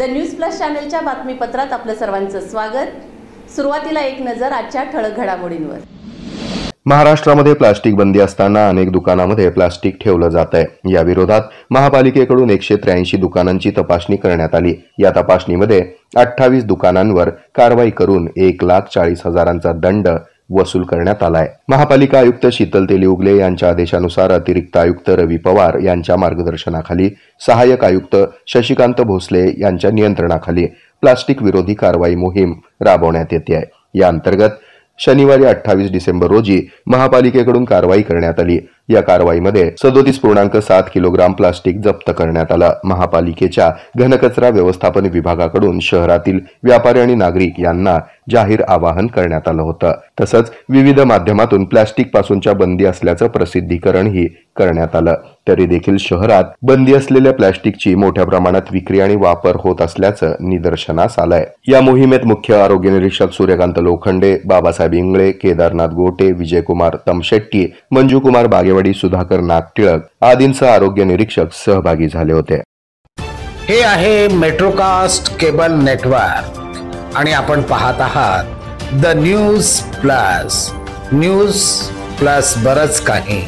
The news plus चॅनलच्या बातमीपत्रात आपलं सर्वांचं स्वागत। सुरुवातीला एक नजर आजच्या ठळक घडामोडींवर। महाराष्ट्रामध्ये प्लास्टिक बंदी असताना अनेक दुकानांमध्ये प्लास्टिक ठेवलं जात आहे। या विरोधात महापालिकेकडून 183 दुकानांची तपासणी करण्यात आली। या तपासणीमध्ये 28 दुकानांवर कारवाई करून 1,40,000चा दंड वसूल करण्यात आलाय। महापालिका आयुक्त शीतल तेलीउगले यांच्या आदेशानुसार अतिरिक्त आयुक्त रवी पवार यांच्या मार्गदर्शनाखाली सहाय्यक आयुक्त शशिकांत भोसले यांच्या नियंत्रणाखाली प्लास्टिक विरोधी कारवाई मोहीम राबवण्यात येते आहे। या अंतर्गत शनिवारी 28 डिसेंबर रोजी महापालिकेकडून कारवाई करण्यात आली। या कारवाईमध्ये 37.7 किलोग्राम प्लास्टिक जप्त करण्यात आलं। महापालिकेच्या घनकचरा व्यवस्थापन विभागाकडून शहरातील व्यापारी आणि नागरिक यांना जाहीर आवाहन करण्यात आलं होतं। तसंच विविध माध्यमातून प्लास्टिक पासूनच्या बंदी असल्याचं प्रसिद्धीकरणही करण्यात आलं। तरी देखील शहरात बंदी असलेल्या प्लास्टिकची मोठ्या प्रमाणात विक्री आणि वापर होत असल्याचं निदर्शनास आलंय। या मोहिमेत मुख्य आरोग्य निरीक्षक सूर्यकांत लोखंडे, बाबासाहेब इंगळे, केदारनाथ गोटे, विजयकुमार तमशेट्टी, मंजुकुमार बागेवाडी, सुधाकर नागटिळक आदींसह आरोग्य निरीक्षक सहभागी झाले होते। हे आहे मेट्रोकास्ट केबल नेटवर्क आणि आपण पाहत आहात द न्यूज प्लस बरच काही।